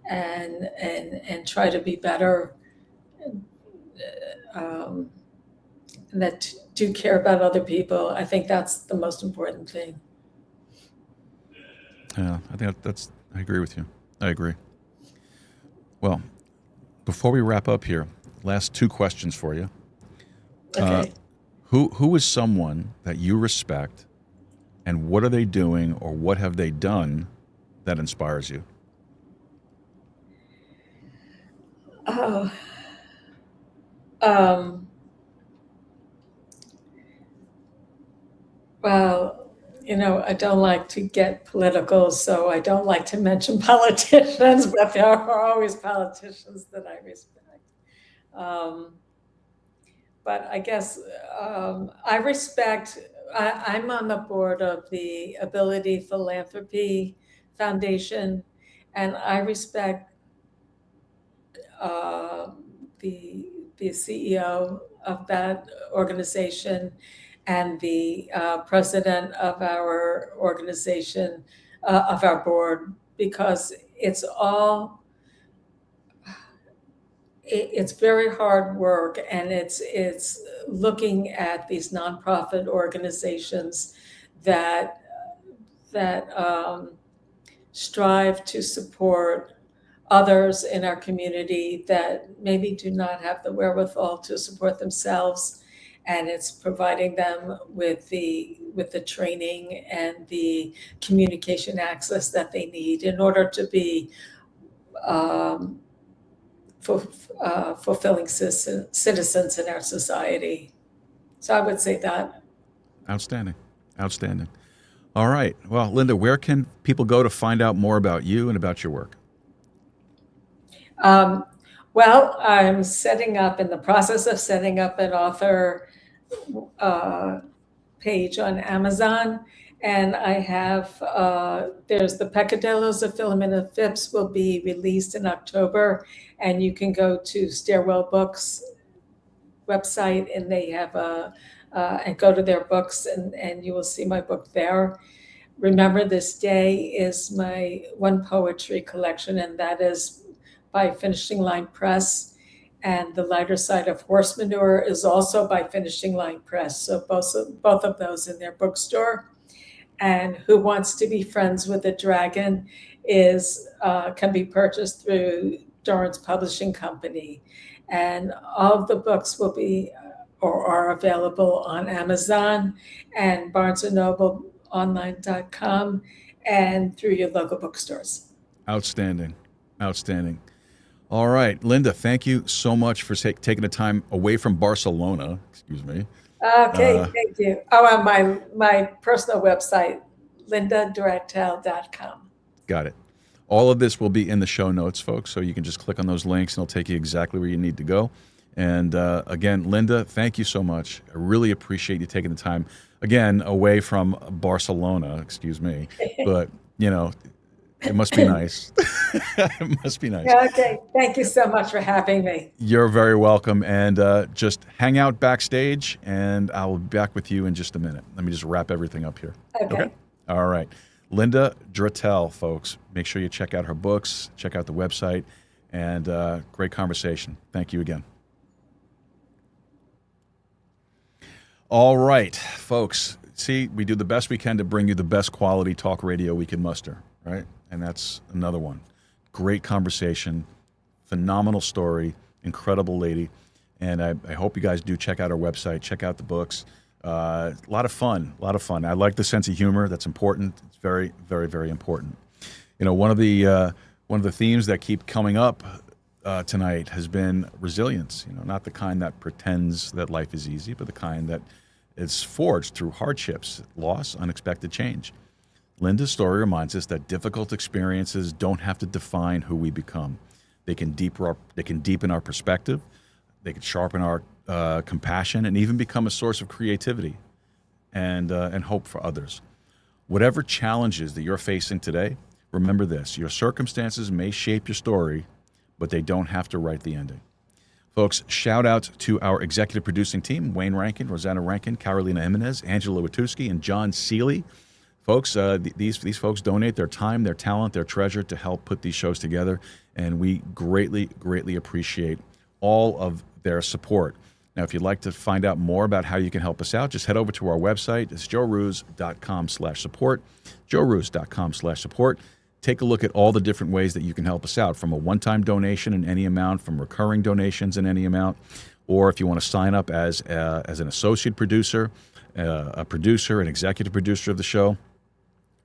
D: and try to be better, and that do care about other people. I think that's the most important thing.
C: Yeah, I think I agree with you. I agree. Well, before we wrap up here, last 2 questions for you.
D: Okay.
C: Who is someone that you respect, and what are they doing or what have they done that inspires you?
D: Oh, well, I don't like to get political, so I don't like to mention politicians, but there are always politicians that I respect. But I guess I respect, I'm on the board of the Ability Philanthropy Foundation, and I respect the CEO of that organization and the president of our organization, of our board, because it's very hard work, and it's looking at these nonprofit organizations that strive to support others in our community that maybe do not have the wherewithal to support themselves, and it's providing them with the training and the communication access that they need in order to be fulfilling citizens in our society. So I would say that.
C: Outstanding. All right. Well, Linda, where can people go to find out more about you and about your work?
D: Well, I'm in the process of setting up an author page on Amazon, and I have there's the Pecadillos of Philomena Phipps will be released in October, and you can go to Stairwell Books website, and they have and go to their books, and you will see my book there. Remember This Day is my one poetry collection, and that is by Finishing Line Press. And The Lighter Side of Horse Manure is also by Finishing Line Press. So both of those in their bookstore. And Who Wants to Be Friends with a Dragon can be purchased through Dorrance Publishing Company. And all of the books will be or are available on Amazon and BarnesandNobleOnline.com and through your local bookstores.
C: Outstanding. All right, Linda, thank you so much for taking the time away from Barcelona. Excuse me.
D: Okay, thank you. Oh, and my personal website, lindadrattell.com.
C: Got it. All of this will be in the show notes, folks, so you can just click on those links and it'll take you exactly where you need to go. And again, Linda, thank you so much. I really appreciate you taking the time, again, away from Barcelona, excuse me, but, it must be nice. It must be nice.
D: Yeah, okay. Thank you so much for having me.
C: You're very welcome. And just hang out backstage, and I'll be back with you in just a minute. Let me just wrap everything up here.
D: Okay.
C: All right. Linda Drattell, folks. Make sure you check out her books, check out the website, and great conversation. Thank you again. All right, folks. See, we do the best we can to bring you the best quality talk radio we can muster, right? And that's another one. Great conversation, phenomenal story, incredible lady. And I hope you guys do check out our website, check out the books. A lot of fun. I like the sense of humor. That's important. It's very, very, very important. One of the themes that keep coming up tonight has been resilience. Not the kind that pretends that life is easy, but the kind that is forged through hardships, loss, unexpected change. Linda's story reminds us that difficult experiences don't have to define who we become. They can deepen our perspective. They can sharpen our compassion, and even become a source of creativity and hope for others. Whatever challenges that you're facing today, remember this: your circumstances may shape your story, but they don't have to write the ending. Folks, shout out to our executive producing team: Wayne Rankin, Rosanna Rankin, Carolina Jimenez, Angela Watuski, and John Seeley. Folks, these folks donate their time, their talent, their treasure to help put these shows together, and we greatly, greatly appreciate all of their support. Now, if you'd like to find out more about how you can help us out, just head over to our website. It's joerooz.com/support, joerooz.com/support. Take a look at all the different ways that you can help us out, from a one-time donation in any amount, from recurring donations in any amount, or if you want to sign up as an associate producer, a producer, an executive producer of the show.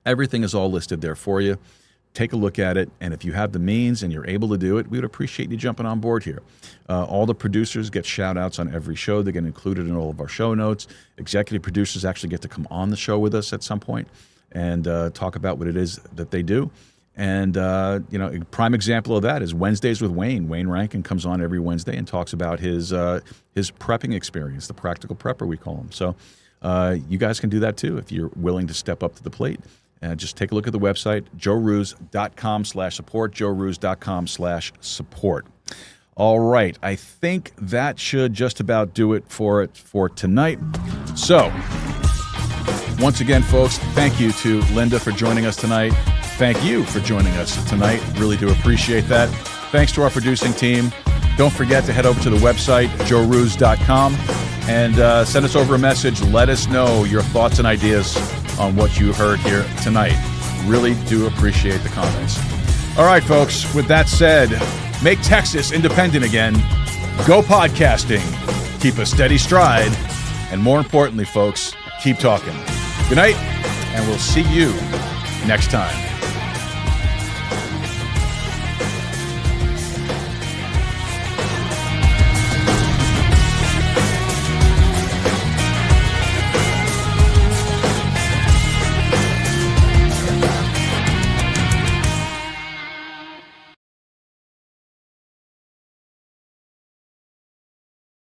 C: Everything is all listed there for you. Take a look at it, and if you have the means and you're able to do it, we would appreciate you jumping on board here. All the producers get shout-outs on every show. They get included in all of our show notes. Executive producers actually get to come on the show with us at some point and talk about what it is that they do. And, a prime example of that is Wednesdays with Wayne. Wayne Rankin comes on every Wednesday and talks about his prepping experience, the practical prepper, we call him. So you guys can do that too if you're willing to step up to the plate. Just take a look at the website, joerooz.com/support, joerooz.com/support. All right, I think that should just about do it for tonight. So, once again, folks, thank you to Linda for joining us tonight. thank you for joining us tonight. Really do appreciate that. Thanks to our producing team. Don't forget to head over to the website, joerooz.com, and send us over a message. Let us know your thoughts and ideas on what you heard here tonight. Really do appreciate the comments. All right, folks, with that said, make Texas independent again. Go podcasting. Keep a steady stride. And more importantly, folks, keep talking. Good night, and we'll see you next time.